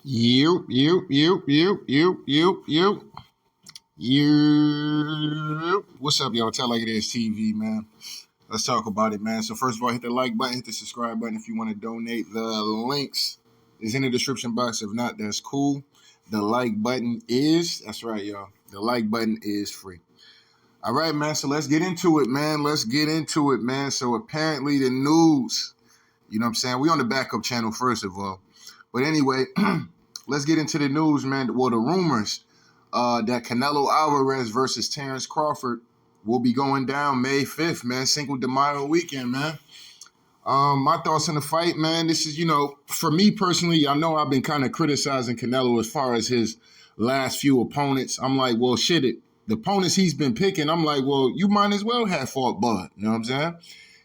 You. What's up, y'all? Tell like it is TV, man. Let's talk about it, man. So first of all, hit the like button, hit the subscribe button if you want to donate. The links is in the description box. If not, that's cool. The like button is, that's right, y'all. The like button is free. All right, man. So let's get into it, man. So apparently the news, you know what I'm saying? We on the backup channel, first of all. But anyway, let's get into the news, man. Well, the rumors that Canelo Alvarez versus Terence Crawford will be going down May 5th, man. Cinco de Mayo weekend, man. My thoughts on the fight, man. This is, for me personally, I know I've been kind of criticizing Canelo as far as his last few opponents. I'm like, well, the opponents he's been picking, I'm like, well, you might as well have fought Bud. You know what I'm saying?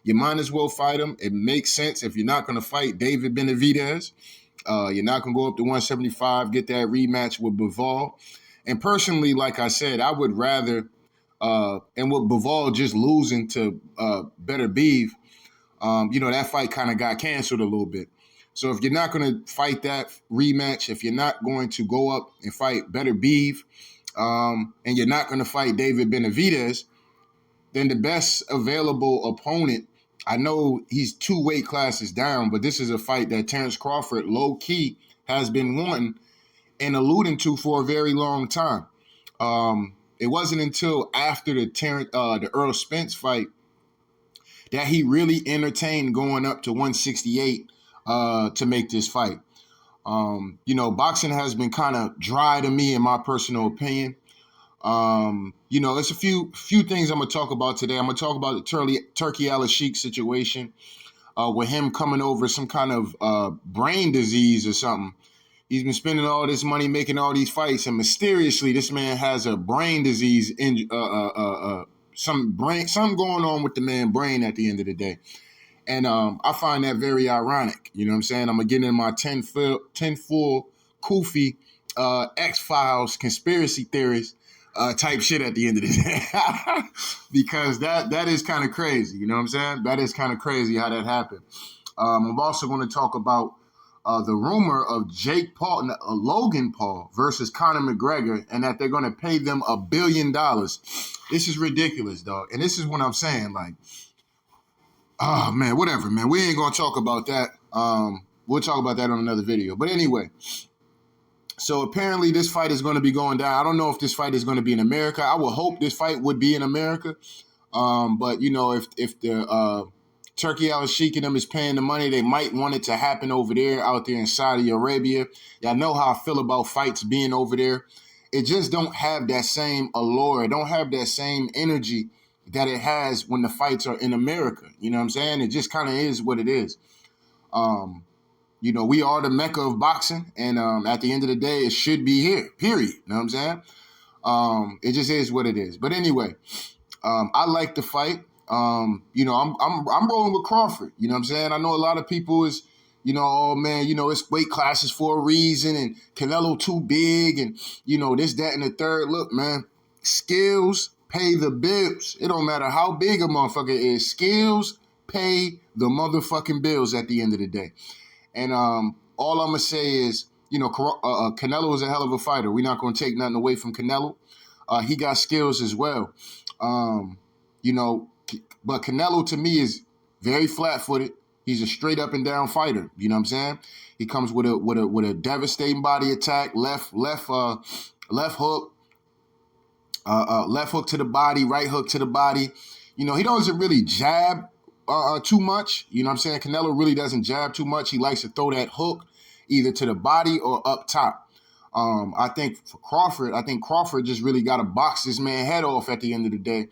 You might as well fight him. It makes sense if you're not going to fight David Benavidez. You're not going to go up to 175, get that rematch with Bivol. And personally, like I said, I would rather, and with Bivol just losing to Better Beef, that fight kind of got canceled a little bit. So if you're not going to fight that rematch, if you're not going to go up and fight Better Beef, and you're not going to fight David Benavidez, then the best available opponent, I know he's 2 weight classes down, but this is a fight that Terence Crawford, low-key, has been wanting and alluding to for a very long time. It wasn't until after the Earl Spence fight that he really entertained going up to 168 to make this fight. Boxing has been kind of dry to me, in my personal opinion. It's a few things I'm going to talk about today. I'm going to talk about the Turkey Al-Sheikh situation with him coming over some kind of brain disease or something. He's been spending all this money making all these fights, and mysteriously, this man has a brain disease, something going on with the man's brain at the end of the day. And I find that very ironic. You know what I'm saying? I'm going to get in my 10 full Kufi X-Files conspiracy theories type shit at the end of the day. Because that is kind of crazy. You know what I'm saying? That is kind of crazy how that happened. I'm also going to talk about the rumor of Logan Paul versus Conor McGregor, and that they're going to pay them $1 billion. This is ridiculous, dog. And this is what I'm saying. Like, oh, man, whatever, man. We ain't going to talk about that. We'll talk about that on another video. But anyway, so apparently this fight is going to be going down. I don't know if this fight is going to be in America. I would hope this fight would be in America. But, if the Turkey Al-Sheikh and them is paying the money, they might want it to happen over there, out there in Saudi Arabia. Y'all know how I feel about fights being over there. It just don't have that same allure. It don't have that same energy that it has when the fights are in America. You know what I'm saying? It just kind of is what it is. We are the mecca of boxing, and at the end of the day, it should be here, period. You know what I'm saying? It just is what it is. But anyway, I like the fight. I'm rolling with Crawford. You know what I'm saying? I know a lot of people is, oh man, it's weight classes for a reason, and Canelo too big, and this, that, and the third. Look, man, skills pay the bills. It don't matter how big a motherfucker is. Skills pay the motherfucking bills at the end of the day. And all I'm gonna say is, Canelo is a hell of a fighter. We're not gonna take nothing away from Canelo. He got skills as well. But Canelo, to me, is very flat-footed. He's a straight up and down fighter. You know what I'm saying? He comes with a devastating body attack, left hook, left hook to the body, right hook to the body. He doesn't really jab too much. You know what I'm saying? Canelo really doesn't jab too much. He likes to throw that hook either to the body or up top. I think for Crawford just really got to box this man's head off at the end of the day.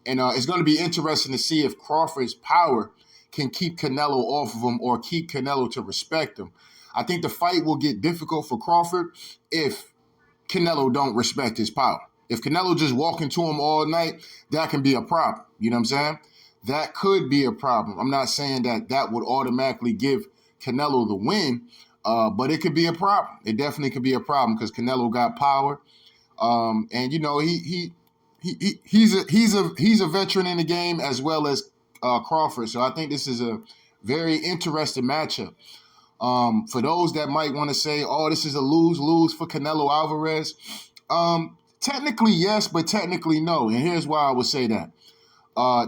And it's going to be interesting to see if Crawford's power can keep Canelo off of him or keep Canelo to respect him. I think the fight will get difficult for Crawford if Canelo don't respect his power. If Canelo just walk into him all night, that can be a problem. You know what I'm saying? That could be a problem. I'm not saying that would automatically give Canelo the win, but it could be a problem. It definitely could be a problem because Canelo got power, and he's a veteran in the game as well as Crawford. So I think this is a very interesting matchup. For those that might want to say, oh, this is a lose-lose for Canelo Alvarez, technically yes, but technically no. And here's why I would say that.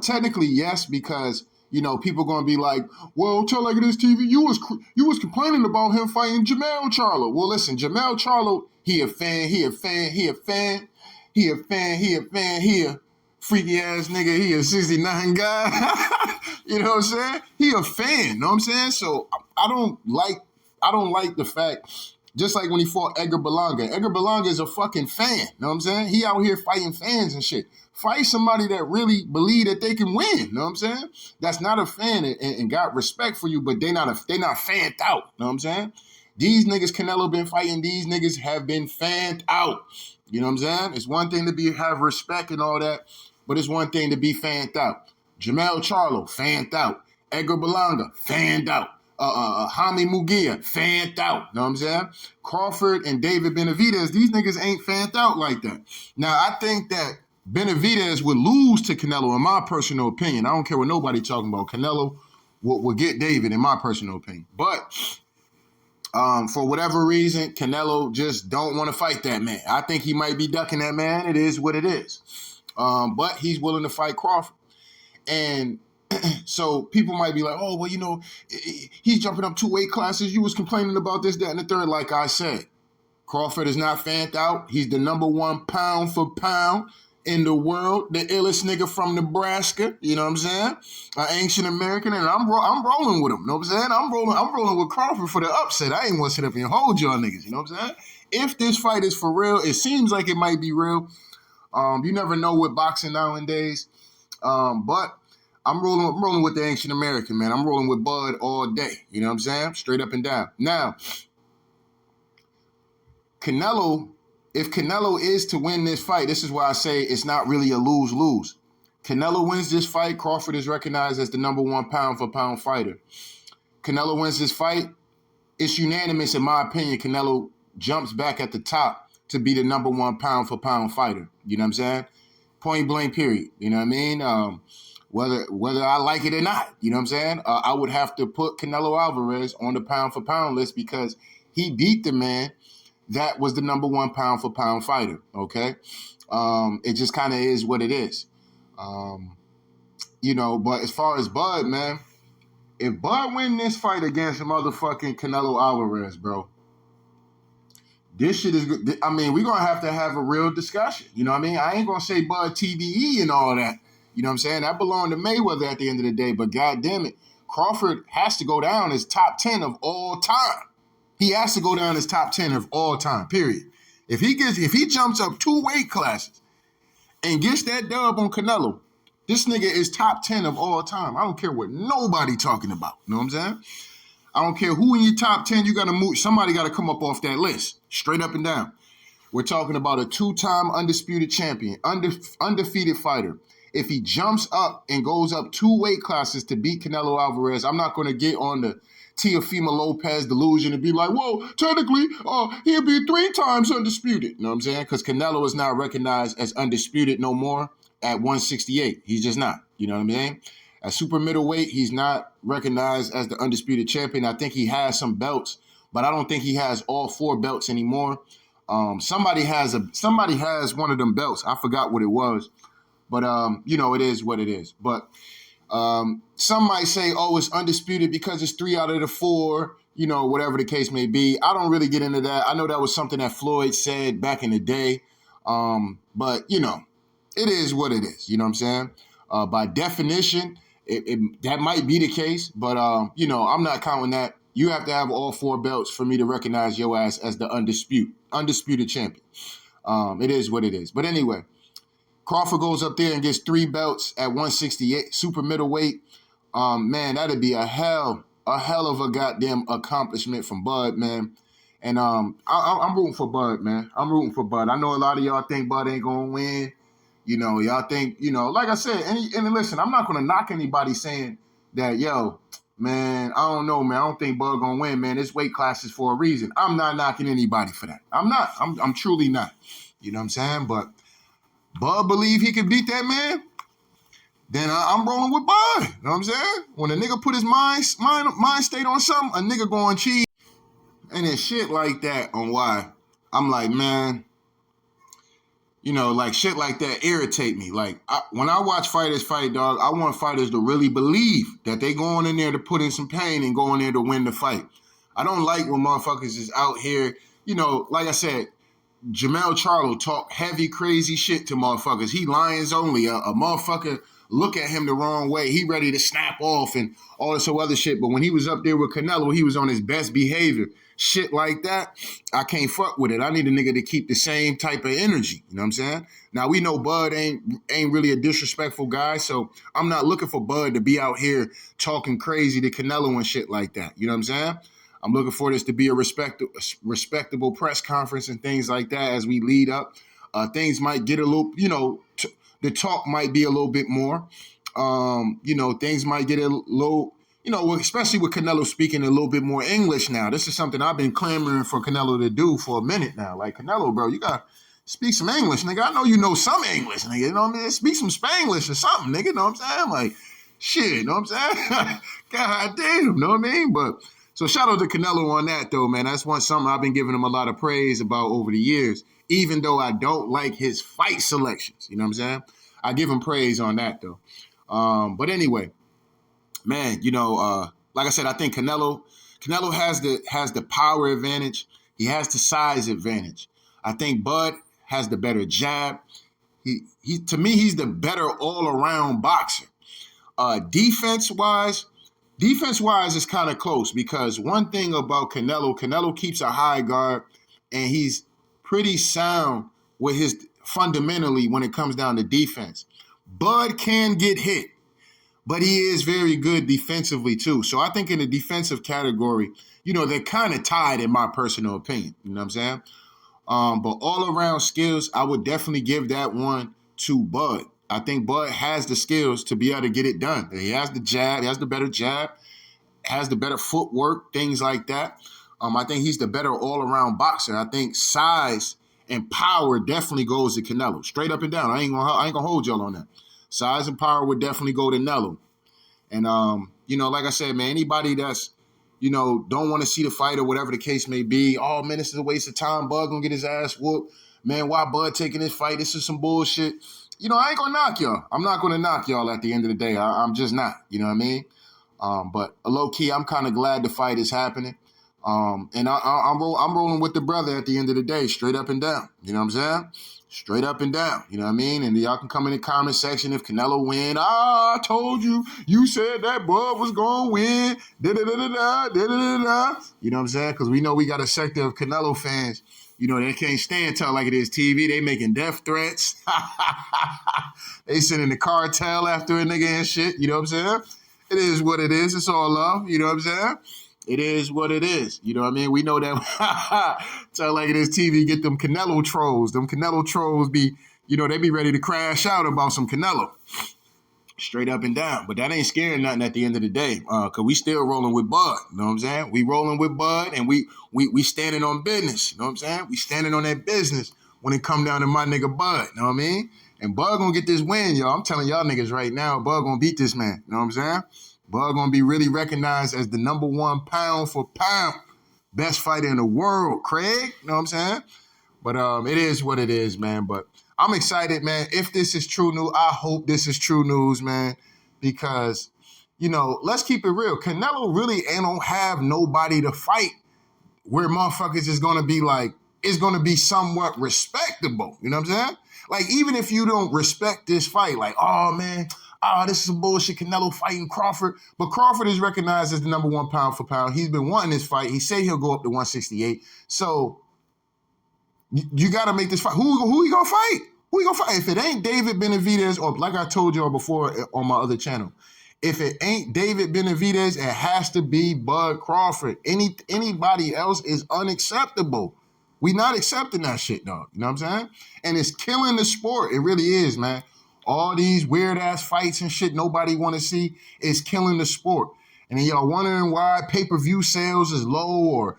Technically yes, because people gonna be like, well, tell like it is TV. You was complaining about him fighting Jermell Charlo. Well, listen, Jermell Charlo, he a fan, he a freaky ass nigga, he a 69 guy. You know what I'm saying? He a fan, know what I'm saying? So I don't like the fact, just like when he fought Edgar Berlanga. Edgar Berlanga is a fucking fan, know what I'm saying? He out here fighting fans and shit. Fight somebody that really believe that they can win, know what I'm saying? That's not a fan and got respect for you, but they not fanned out, know what I'm saying? These niggas Canelo been fighting, these niggas have been fanned out. You know what I'm saying? It's one thing to have respect and all that, but it's one thing to be fanned out. Jermell Charlo, fanned out. Edgar Berlanga, fanned out. Jaime Munguia, fanned out. Know what I'm saying? Crawford and David Benavidez, these niggas ain't fanned out like that. Now, I think that Benavidez would lose to Canelo, in my personal opinion. I don't care what nobody talking about. Canelo will get David, in my personal opinion. But for whatever reason, Canelo just don't want to fight that man. I think he might be ducking that man. It is what it is. But he's willing to fight Crawford. And so people might be like, oh, well, he's jumping up 2 weight classes. You was complaining about this, that, and the third. Like I said, Crawford is not fanned out. He's the number 1 pound for pound in the world, the illest nigga from Nebraska, you know what I'm saying? An ancient American, and I'm rolling with him, you know what I'm saying? I'm rolling with Crawford for the upset. I ain't want to sit up here and hold y'all niggas, you know what I'm saying? If this fight is for real, it seems like it might be real. You never know with boxing nowadays. But I'm rolling with the ancient American, man. I'm rolling with Bud all day, you know what I'm saying? Straight up and down. Now, if Canelo is to win this fight, this is why I say it's not really a lose-lose. Canelo wins this fight, Crawford is recognized as the number 1 pound for pound fighter. Canelo wins this fight, it's unanimous in my opinion. Canelo jumps back at the top to be the number 1 pound for pound fighter. You know what I'm saying? Point blank period. You know what I mean? Whether I like it or not, you know what I'm saying? I would have to put Canelo Alvarez on the pound for pound list because he beat the man that was the number 1 pound for pound fighter, okay? It just kind of is what it is. But as far as Bud, man, if Bud win this fight against motherfucking Canelo Alvarez, bro, this shit is good. I mean, we're going to have a real discussion, you know what I mean? I ain't going to say Bud TBE and all that, you know what I'm saying? That belonged to Mayweather at the end of the day, but goddamn it, Crawford has to go down as top 10 of all time. He has to go down as top 10 of all time, period. If he jumps up 2 weight classes and gets that dub on Canelo, this nigga is top 10 of all time. I don't care what nobody talking about. You know what I'm saying? I don't care who in your top 10, you got to move. Somebody got to come up off that list, straight up and down. We're talking about a 2-time undisputed champion, undefeated fighter. If he jumps up and goes up 2 weight classes to beat Canelo Alvarez, I'm not going to get on the Teofimo Lopez delusion and be like, well, technically, he'll be 3 times undisputed. You know what I'm saying? Because Canelo is not recognized as undisputed no more at 168. He's just not. You know what I'm saying? At super middleweight, he's not recognized as the undisputed champion. I think he has some belts, but I don't think he has all 4 belts anymore. Somebody has one of them belts. I forgot what it was. But, it is what it is. But some might say, oh, it's undisputed because it's 3 out of the 4, whatever the case may be. I don't really get into that. I know that was something that Floyd said back in the day. But, it is what it is. You know what I'm saying? By definition, that might be the case. But, I'm not counting that. You have to have all 4 belts for me to recognize your ass as the undisputed champion. It is what it is. But anyway, Crawford goes up there and gets 3 belts at 168, super middleweight. Man, that'd be a hell of a goddamn accomplishment from Bud, man. And I'm rooting for Bud, man. I'm rooting for Bud. I know a lot of y'all think Bud ain't gonna win. Y'all think, like I said, and listen, I'm not gonna knock anybody saying that, yo, man, I don't know, man. I don't think Bud gonna win, man. This weight class is for a reason. I'm not knocking anybody for that. I'm not. I'm truly not. You know what I'm saying? But Bud believe he can beat that man, then I'm rolling with Bud. You know what I'm saying? When a nigga put his mind state on something, a nigga going cheese. And it's shit like that on why I'm like, man, you know, like shit like that irritate me. Like when I watch fighters fight, dog, I want fighters to really believe that they going in there to put in some pain and go in there to win the fight. I don't like when motherfuckers is out here, you know, like I said, Jamel Charlo talk heavy, crazy shit to motherfuckers. He lions only. A motherfucker look at him the wrong way. He ready to snap off and all this other shit. But when he was up there with Canelo, he was on his best behavior. Shit like that, I can't fuck with it. I need a nigga to keep the same type of energy. You know what I'm saying? Now, we know Bud ain't really a disrespectful guy, so I'm not looking for Bud to be out here talking crazy to Canelo and shit like that. You know what I'm saying? I'm looking for this to be a respectable press conference and things like that as we lead up. Things might get a little, you know, the talk might be a little bit more. You know, things might get a little, you know, especially with Canelo speaking a little bit more English now. This is something I've been clamoring for Canelo to do for a minute now. Like, Canelo, bro, you got to speak some English, nigga. I know you know some English, nigga. You know what I mean? Speak some Spanglish or something, nigga. You know what I'm saying? Like, shit, you know what I'm saying? God damn, you know what I mean? But so shout out to Canelo on that, though, man. That's something I've been giving him a lot of praise about over the years, even though I don't like his fight selections. You know what I'm saying? I give him praise on that, though. But anyway, man, you know, like I said, I think Canelo has the power advantage. He has the size advantage. I think Bud has the better jab. He to me, he's the better all-around boxer. Defense-wise, it's kind of close because one thing about Canelo keeps a high guard and he's pretty sound with his fundamentally when it comes down to defense. Bud can get hit, but he is very good defensively too. So I think in the defensive category, you know, they're kind of tied in my personal opinion. You know what I'm saying? But all around skills, I would definitely give that one to Bud. I think Bud has the skills to be able to get it done. He has the jab, he has the better jab, has the better footwork, things like that. I think he's the better all-around boxer. I think size and power definitely goes to Canelo, straight up and down. I ain't gonna hold y'all on that. Size and power would definitely go to Canelo. And you know, like I said, man, anybody that's, you know, don't want to see the fight or whatever the case may be, oh man, this is a waste of time. Bud gonna get his ass whooped. Man, why Bud taking this fight? This is some bullshit. You know, I ain't gonna knock y'all. I'm not gonna knock y'all at the end of the day. I'm just not. You know what I mean? But low key, I'm kind of glad the fight is happening. And I'm rolling with the brother at the end of the day, straight up and down. You know what I'm saying? Straight up and down. You know what I mean? And y'all can come in the comment section if Canelo win. I told you. You said that Bud was going to win. Da-da-da-da-da, da-da-da-da. You know what I'm saying? Because we know we got a sector of Canelo fans. You know, they can't stand Tell Like It Is TV. They making death threats. They sending the cartel after a nigga and shit. You know what I'm saying? It is what it is. It's all love. You know what I'm saying? It is what it is. You know what I mean? We know that Tell Like It Is TV get them Canelo trolls. Them Canelo trolls be, you know, they be ready to crash out about some Canelo. Straight up and down. But that ain't scaring nothing at the end of the day. Because we still rolling with Bud. You know what I'm saying? We rolling with Bud and we standing on business. You know what I'm saying? We standing on that business when it come down to my nigga Bud. You know what I mean? And Bud gonna get this win, y'all. I'm telling y'all niggas right now, Bud gonna beat this man. You know what I'm saying? Bud gonna be really recognized as the number one pound for pound best fighter in the world, Craig. You know what I'm saying? But it is what it is, man. But I'm excited, man. If this is true news, I hope this is true news, man. Because, you know, let's keep it real. Canelo really don't have nobody to fight where motherfuckers is gonna be like, it's gonna be somewhat respectable. You know what I'm saying? Like, even if you don't respect this fight, like, oh, man, this is some bullshit, Canelo fighting Crawford. But Crawford is recognized as the number one pound for pound. He's been wanting this fight. He said he'll go up to 168. So you got to make this fight. Who you going to fight? Who you going to fight? If it ain't David Benavidez, or like I told y'all before on my other channel, if it ain't David Benavidez, it has to be Bud Crawford. Anybody else is unacceptable. We not accepting that shit, dog. You know what I'm saying? And it's killing the sport. It really is, man. All these weird-ass fights and shit nobody want to see is killing the sport. And then y'all wondering why pay-per-view sales is low or,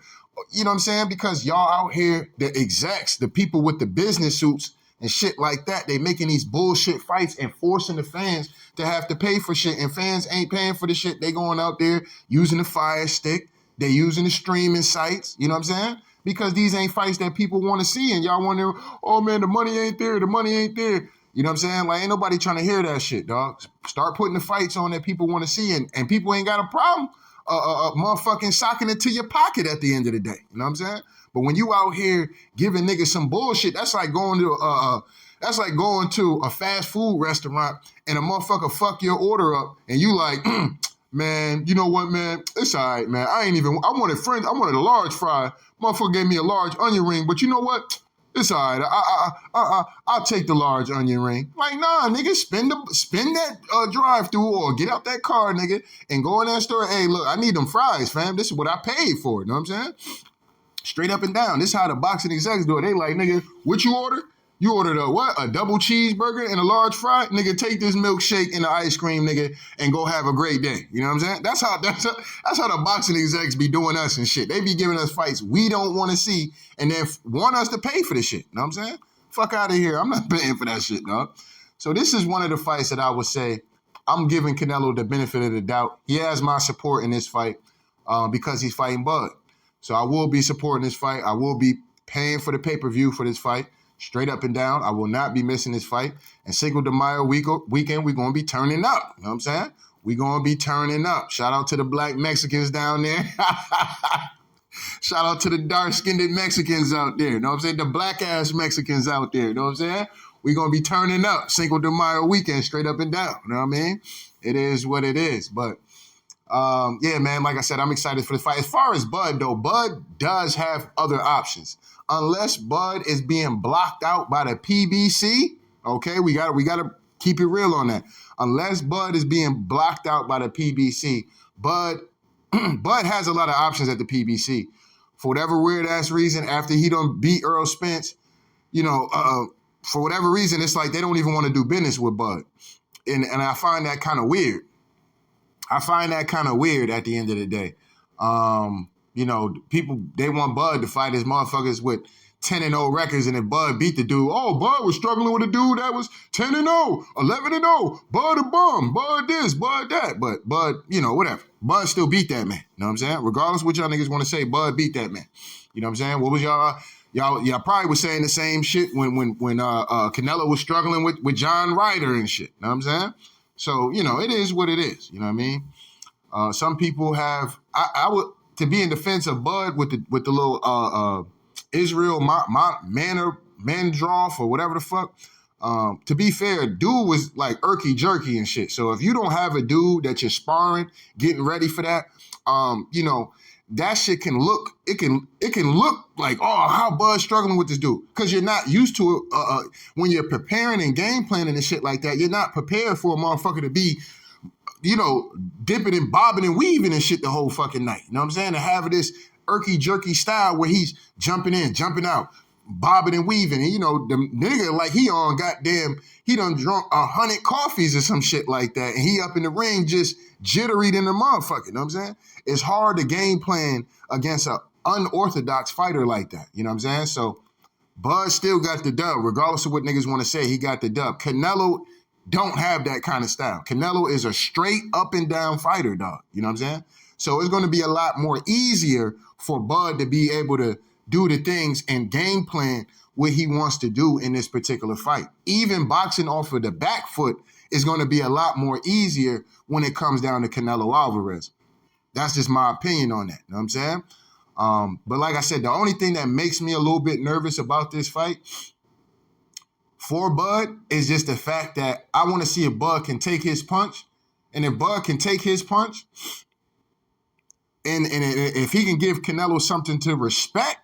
you know what I'm saying? Because y'all out here, the execs, the people with the business suits and shit like that, they making these bullshit fights and forcing the fans to have to pay for shit. And fans ain't paying for the shit. They going out there using the fire stick, They using the streaming sites, you know what I'm saying? Because these ain't fights that people want to see, and y'all wonder, oh man, the money ain't there, the money ain't there. You know what I'm saying? Like, ain't nobody trying to hear that shit, dog. Start putting the fights on that people want to see, and people ain't got a problem motherfucking socking it to your pocket at the end of the day. You know what I'm saying? But when you out here giving niggas some bullshit, that's like going to a fast food restaurant and a motherfucker fuck your order up, and you like, man, you know what, man? It's all right, man. I wanted a large fry. Motherfucker gave me a large onion ring, but you know what? It's all right. I'll take the large onion ring. Like, nah, nigga, spend that drive-through or get out that car, nigga, and go in that store. Hey, look, I need them fries, fam. This is what I paid for. You know what I'm saying? Straight up and down. This is how the boxing execs do it. They like, nigga, what you order? You ordered a what? A double cheeseburger and a large fry? Nigga, take this milkshake and the ice cream, nigga, and go have a great day. You know what I'm saying? That's how the boxing execs be doing us and shit. They be giving us fights we don't want to see and then want us to pay for the shit. You know what I'm saying? Fuck out of here. I'm not paying for that shit, dog. So this is one of the fights that I would say I'm giving Canelo the benefit of the doubt. He has my support in this fight because he's fighting Bud. So I will be supporting this fight. I will be paying for the pay-per-view for this fight. Straight up and down. I will not be missing this fight. And Cinco de Mayo weekend, we're going to be turning up. You know what I'm saying? We're going to be turning up. Shout out to the black Mexicans down there. Shout out to the dark-skinned Mexicans out there. You know what I'm saying? The black-ass Mexicans out there. You know what I'm saying? We're going to be turning up Cinco de Mayo weekend, straight up and down. You know what I mean? It is what it is. But, yeah, man, like I said, I'm excited for the fight. As far as Bud, though, Bud does have other options. Unless Bud is being blocked out by the PBC, okay, we got to keep it real on that. Unless Bud is being blocked out by the PBC, Bud has a lot of options at the PBC. For whatever weird-ass reason, after he done beat Earl Spence, you know, for whatever reason, it's like they don't even want to do business with Bud. And I find that kind of weird. I find that kind of weird at the end of the day. You know, people, they want Bud to fight his motherfuckers with 10-0 records, and if Bud beat the dude, oh, Bud was struggling with a dude that was 10-0, 11-0, Bud a bum, Bud this, Bud that. But Bud, you know, whatever. Bud still beat that man. You know what I'm saying? Regardless of what y'all niggas want to say, Bud beat that man. You know what I'm saying? What was y'all probably was saying the same shit when Canelo was struggling with John Ryder and shit. You know what I'm saying? So, you know, it is what it is. You know what I mean? Some people have, I would, to be in defense of Bud with the little Israel Mandroff or whatever the fuck. To be fair, dude was like irky jerky and shit. So if you don't have a dude that you're sparring, getting ready for that, you know, that shit can look, it can look like, oh, how Bud's struggling with this dude. Because you're not used to it. When you're preparing and game planning and shit like that, you're not prepared for a motherfucker to be, you know, dipping and bobbing and weaving and shit the whole fucking night. You know what I'm saying? To have this irky jerky style where he's jumping in, jumping out, bobbing and weaving. And, you know, the nigga like he on goddamn, he done drunk 100 coffees or some shit like that. And he up in the ring just jittery than the motherfucker. You know what I'm saying? It's hard to game plan against an unorthodox fighter like that. You know what I'm saying? So Bud still got the dub. Regardless of what niggas want to say, he got the dub. Canelo don't have that kind of style. Canelo is a straight up and down fighter, dog. You know what I'm saying? So it's going to be a lot more easier for Bud to be able to do the things and game plan what he wants to do in this particular fight. Even boxing off of the back foot is going to be a lot more easier when it comes down to Canelo Alvarez. That's just my opinion on that. You know what I'm saying? But like I said, the only thing that makes me a little bit nervous about this fight for Bud is just the fact that I want to see if Bud can take his punch. And if Bud can take his punch, and if he can give Canelo something to respect,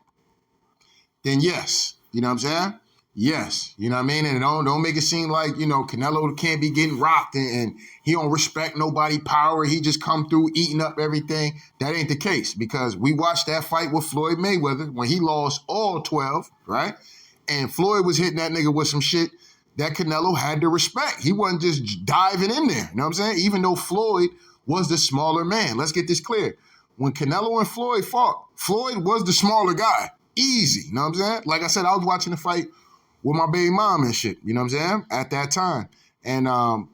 then yes. You know what I'm saying? Yes. You know what I mean? And don't make it seem like, you know, Canelo can't be getting rocked and he don't respect nobody power. He just come through eating up everything. That ain't the case, because we watched that fight with Floyd Mayweather when he lost all 12, right? And Floyd was hitting that nigga with some shit that Canelo had to respect. He wasn't just diving in there. You know what I'm saying? Even though Floyd was the smaller man. Let's get this clear. When Canelo and Floyd fought, Floyd was the smaller guy. Easy. You know what I'm saying? Like I said, I was watching the fight with my baby mom and shit. You know what I'm saying? At that time. And,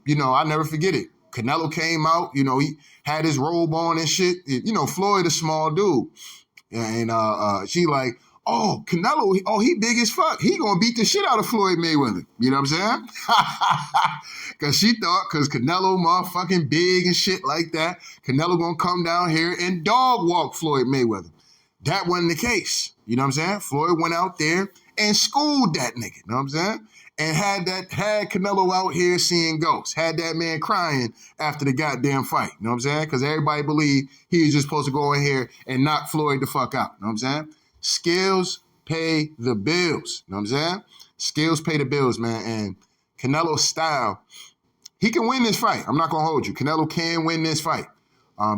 you know, I'll never forget it. Canelo came out, you know, he had his robe on and shit. You know, Floyd a small dude. And she like, oh, Canelo, oh, he big as fuck. He gonna beat the shit out of Floyd Mayweather. You know what I'm saying? Because she thought, because Canelo motherfucking big and shit like that, Canelo gonna come down here and dog walk Floyd Mayweather. That wasn't the case. You know what I'm saying? Floyd went out there and schooled that nigga. You know what I'm saying? And had Canelo out here seeing ghosts. Had that man crying after the goddamn fight. You know what I'm saying? Because everybody believed he was just supposed to go in here and knock Floyd the fuck out. You know what I'm saying? Skills pay the bills. You know what I'm saying? Skills pay the bills, man. And Canelo's style, he can win this fight. I'm not going to hold you. Canelo can win this fight.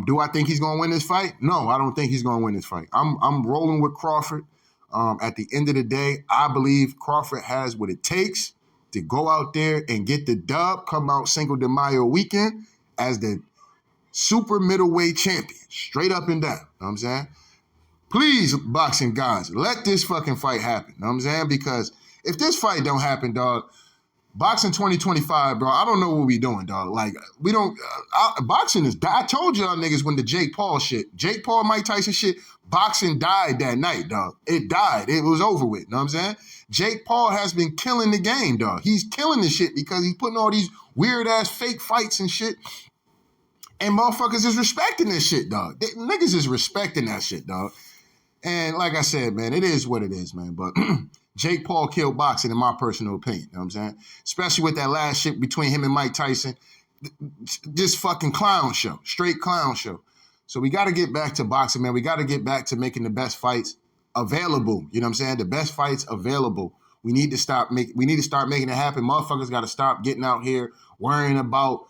Do I think he's going to win this fight? No, I don't think he's going to win this fight. I'm rolling with Crawford. At the end of the day, I believe Crawford has what it takes to go out there and get the dub, come out Cinco de Mayo weekend as the super middleweight champion, straight up and down. You know what I'm saying? Please, boxing guys, let this fucking fight happen. You know what I'm saying? Because if this fight don't happen, dog, boxing 2025, bro, I don't know what we doing, dog. Like, we don't, boxing is, I told y'all niggas when the Jake Paul Mike Tyson shit, boxing died that night, dog. It died. It was over with, you know what I'm saying? Jake Paul has been killing the game, dog. He's killing the shit because he's putting all these weird-ass fake fights and shit. And motherfuckers is respecting this shit, dog. Niggas is respecting that shit, dog. And like I said, man, it is what it is, man. But Jake Paul killed boxing, in my personal opinion. You know what I'm saying? Especially with that last shit between him and Mike Tyson. This fucking clown show. Straight clown show. So we got to get back to boxing, man. We got to get back to making the best fights available. You know what I'm saying? The best fights available. We need to start making it happen. Motherfuckers got to stop getting out here worrying about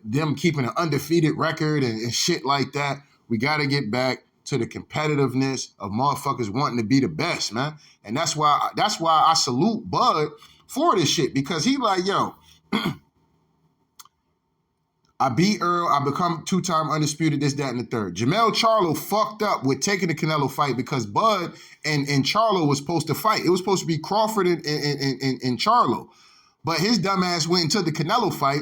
them keeping an undefeated record and shit like that. We got to get back to the competitiveness of motherfuckers wanting to be the best, man. And that's why I salute Bud for this shit, because he like, yo, I beat Earl, I become two-time undisputed, this, that, and the third. Jermell Charlo fucked up with taking the Canelo fight because Bud and Charlo was supposed to fight. It was supposed to be Crawford and Charlo. But his dumb ass went into the Canelo fight,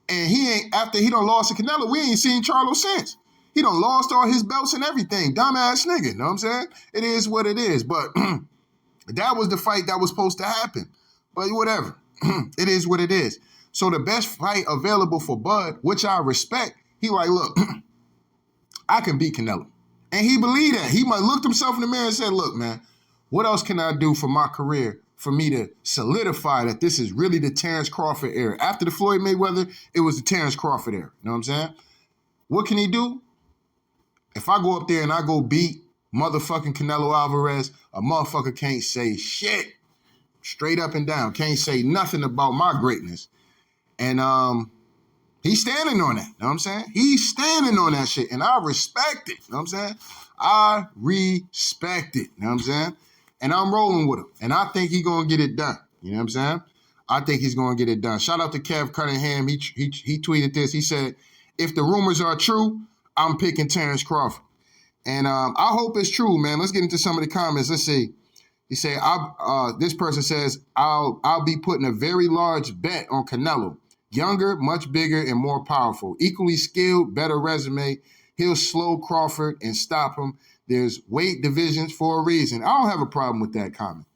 and after he done lost to Canelo, we ain't seen Charlo since. He done lost all his belts and everything. Dumbass nigga, you know what I'm saying? It is what it is. But that was the fight that was supposed to happen. But whatever. It is what it is. So the best fight available for Bud, which I respect, he like, look, I can beat Canelo. And he believed that. He might looked himself in the mirror and said, look, man, what else can I do for my career for me to solidify that this is really the Terence Crawford era? After the Floyd Mayweather, it was the Terence Crawford era. You know what I'm saying? What can he do? If I go up there and I go beat motherfucking Canelo Alvarez, a motherfucker can't say shit. Straight up and down. Can't say nothing about my greatness. And he's standing on that. You know what I'm saying? He's standing on that shit. And I respect it. You know what I'm saying? I respect it. You know what I'm saying? And I'm rolling with him. And I think he's going to get it done. You know what I'm saying? I think he's going to get it done. Shout out to Kev Cunningham. He tweeted this. He said, if the rumors are true, I'm picking Terence Crawford. And I hope it's true, man. Let's get into some of the comments. Let's see. He said, this person says, I'll be putting a very large bet on Canelo. Younger, much bigger, and more powerful. Equally skilled, better resume. He'll slow Crawford and stop him. There's weight divisions for a reason. I don't have a problem with that comment.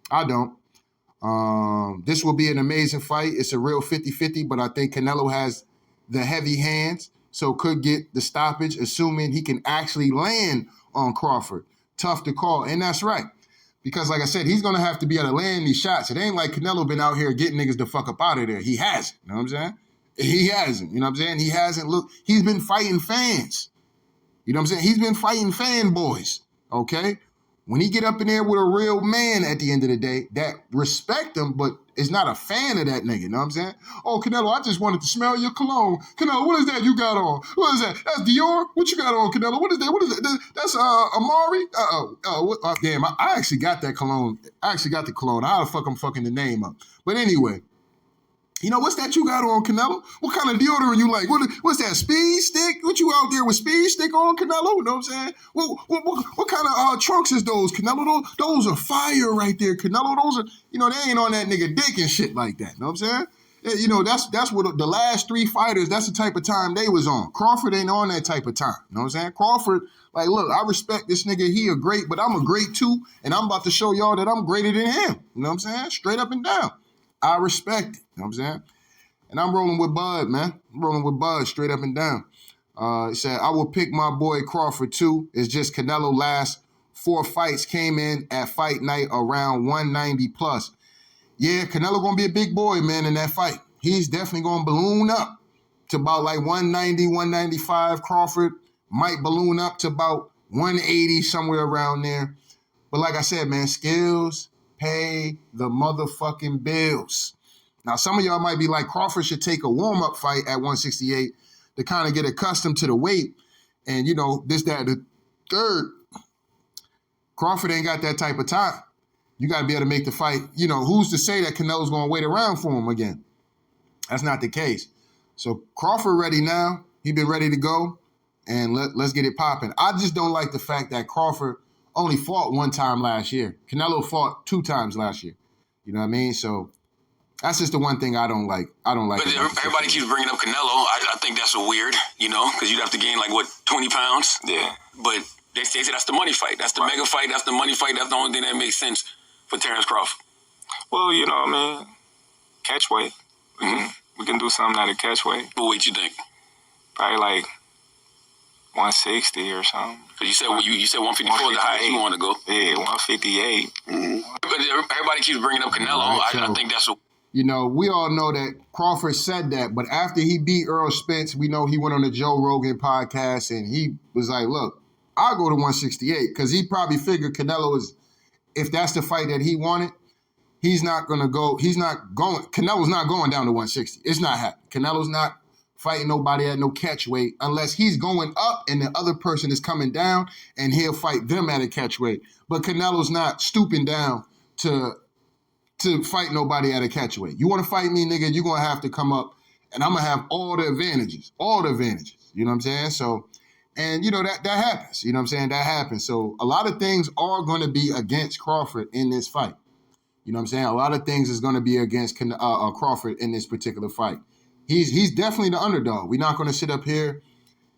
I don't. This will be an amazing fight. It's a real 50-50, but I think Canelo has the heavy hands, so could get the stoppage, assuming he can actually land on Crawford. Tough to call, and that's right. Because like I said, he's going to have to be able to land these shots. It ain't like Canelo been out here getting niggas the fuck up out of there. He hasn't, you know what I'm saying? He hasn't, you know what I'm saying? He hasn't looked, he's been fighting fans. You know what I'm saying? He's been fighting fanboys, okay? When he get up in there with a real man at the end of the day, that respect him, but is not a fan of that nigga, you know what I'm saying? Oh, Canelo, I just wanted to smell your cologne. Canelo, what is that you got on? What is that? That's Dior? What you got on, Canelo? What is that? What is that? That's Amari? Damn, I actually got that cologne. I actually got the cologne. How the fuck I'm fucking the name up? But anyway, you know, what's that you got on, Canelo? What kind of deodorant you like? What's that, Speed Stick? What you out there with Speed Stick on, Canelo? You know what I'm saying? What kind of trunks is those, Canelo? Those are fire right there, Canelo. Those are, you know, they ain't on that nigga dick and shit like that. You know what I'm saying? You know, that's what the last 3 fighters, that's the type of time they was on. Crawford ain't on that type of time. You know what I'm saying? Crawford, like, look, I respect this nigga. He a great, but I'm a great too, and I'm about to show y'all that I'm greater than him. You know what I'm saying? Straight up and down. I respect it. You know what I'm saying? And I'm rolling with Bud, man. I'm rolling with Bud straight up and down. He said, I will pick my boy Crawford too. It's just Canelo last 4 fights came in at fight night around 190 plus. Yeah, Canelo going to be a big boy, man, in that fight. He's definitely going to balloon up to about like 190, 195. Crawford might balloon up to about 180, somewhere around there. But like I said, man, skills pay the motherfucking bills. Now, some of y'all might be like, Crawford should take a warm-up fight at 168 to kind of get accustomed to the weight. And, you know, this, that, the third. Crawford ain't got that type of time. You got to be able to make the fight. You know, who's to say that Canelo's going to wait around for him again? That's not the case. So Crawford ready now. He been ready to go. And let's get it popping. I just don't like the fact that Crawford only fought 1 time last year. Canelo fought 2 times last year. You know what I mean? So that's just the one thing I don't like. I don't like. But everybody keeps bringing up Canelo. I think that's weird, you know, because you'd have to gain, like, what, 20 pounds? Yeah. But they say that's the money fight. That's the mega fight. That's the money fight. That's the only thing that makes sense for Terence Crawford. Well, you know, man, catch weight. We can do something out of catch weight. What weight you think? Probably like 160 or something. Because you said 154 is the highest you want to go. Yeah, 158. But everybody keeps bringing up Canelo. Right, I think that's you know, we all know that Crawford said that, but after he beat Earl Spence, we know he went on the Joe Rogan podcast and he was like, look, I'll go to 168 because he probably figured Canelo is, if that's the fight that he wanted, he's not going to go, Canelo's not going down to 160. It's not happening. Canelo's not fighting nobody at no catch weight unless he's going up and the other person is coming down and he'll fight them at a catch weight. But Canelo's not stooping down to fight nobody at a catch weight. You want to fight me, nigga, you're going to have to come up and I'm going to have all the advantages. You know what I'm saying? So, and, you know, that happens. You know what I'm saying? That happens. So a lot of things are going to be against Crawford in this fight. You know what I'm saying? A lot of things is going to be against Crawford in this particular fight. He's definitely the underdog. We're not going to sit up here.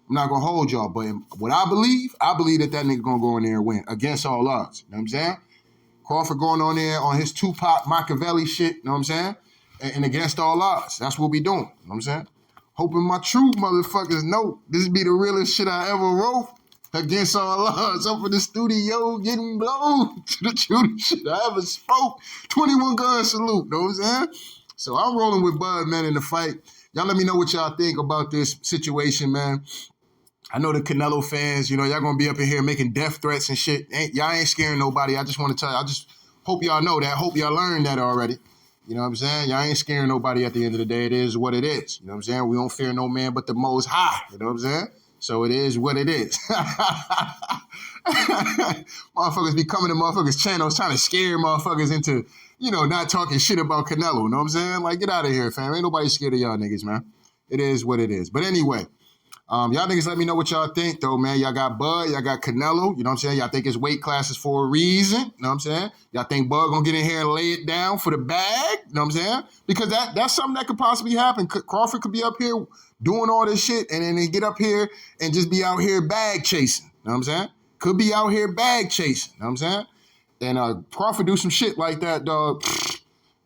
I'm not going to hold y'all. But what I believe that nigga going to go in there and win against all odds. You know what I'm saying? Crawford going on there on his Tupac Machiavelli shit. You know what I'm saying? And against all odds. That's what we doing. You know what I'm saying? Hoping my true motherfuckers know this be the realest shit I ever wrote. Against all odds. Up in the studio getting blown to the truest shit I ever spoke. 21 gun salute. Know what I'm saying? So I'm rolling with Bud, man, in the fight. Y'all let me know what y'all think about this situation, man. I know the Canelo fans, you know, y'all gonna be up in here making death threats and shit. Y'all ain't scaring nobody. I just want to tell you, I just hope y'all know that. Hope y'all learned that already. You know what I'm saying? Y'all ain't scaring nobody at the end of the day. It is what it is. You know what I'm saying? We don't fear no man but the Most High. You know what I'm saying? So it is what it is. Motherfuckers be coming to motherfuckers' channels trying to scare motherfuckers into, you know, not talking shit about Canelo. You know what I'm saying? Like, get out of here, fam. Ain't nobody scared of y'all niggas, man. It is what it is. But anyway, y'all niggas let me know what y'all think, though, man. Y'all got Bud, y'all got Canelo. You know what I'm saying? Y'all think it's weight classes for a reason. You know what I'm saying? Y'all think Bud gonna get in here and lay it down for the bag. You know what I'm saying? Because that's something that could possibly happen. Crawford could be up here doing all this shit and then they get up here and just be out here bag chasing. You know what I'm saying? Could be out here bag chasing. You know what I'm saying? And Crawford do some shit like that, dog.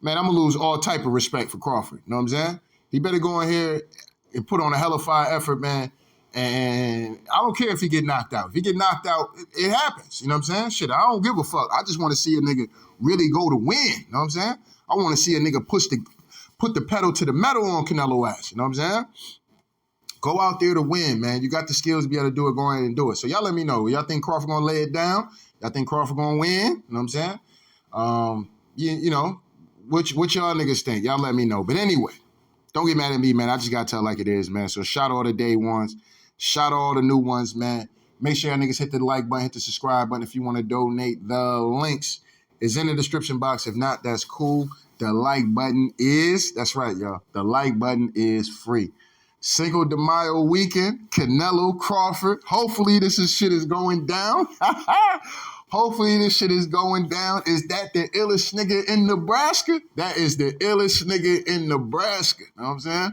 Man, I'm going to lose all type of respect for Crawford. You know what I'm saying? He better go in here and put on a hell of fire effort, man. And I don't care if he get knocked out. If he get knocked out, it happens. You know what I'm saying? Shit, I don't give a fuck. I just want to see a nigga really go to win. You know what I'm saying? I want to see a nigga put the pedal to the metal on Canelo ass. You know what I'm saying? Go out there to win, man. You got the skills to be able to do it. Go ahead and do it. So y'all let me know. Y'all think Crawford going to lay it down? Y'all think Crawford going to win? You know what I'm saying? You know, what y'all niggas think? Y'all let me know. But anyway, don't get mad at me, man. I just got to tell like it is, man. So shout all the day ones. Shout all the new ones, man. Make sure y'all niggas hit the like button, hit the subscribe button if you want to donate. The links is in the description box. If not, that's cool. The like button is, that's right, y'all. The like button is free. Cinco de Mayo weekend, Canelo, Crawford. Hopefully this shit is going down. Hopefully this shit is going down. Is that the illest nigga in Nebraska? That is the illest nigga in Nebraska. You know what I'm saying?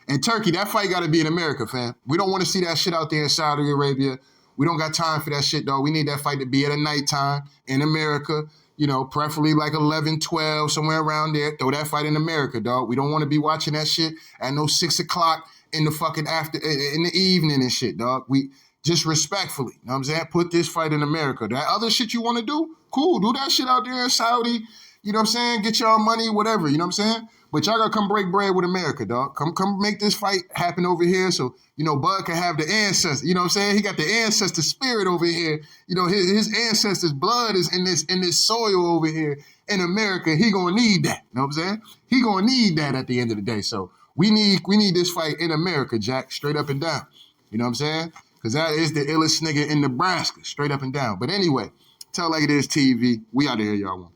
And Turkey, that fight got to be in America, fam. We don't want to see that shit out there in Saudi Arabia. We don't got time for that shit, dog. We need that fight to be at a nighttime in America, you know, preferably like 11, 12, somewhere around there. Throw that fight in America, dog. We don't want to be watching that shit at no 6 o'clock in the fucking in the evening and shit, dog. We just respectfully, you know what I'm saying? Put this fight in America. That other shit you want to do, cool. Do that shit out there in Saudi. You know what I'm saying? Get y'all money, whatever. You know what I'm saying? But y'all gotta come break bread with America, dog. Come make this fight happen over here so, you know, Bud can have the ancestor. You know what I'm saying? He got the ancestor spirit over here. You know, his ancestors' blood is in this soil over here in America. He gonna need that. You know what I'm saying? He gonna need that at the end of the day. So we need this fight in America, Jack, straight up and down. You know what I'm saying? Because that is the illest nigga in Nebraska, straight up and down. But anyway, Tell Like It Is TV. We out of here, y'all.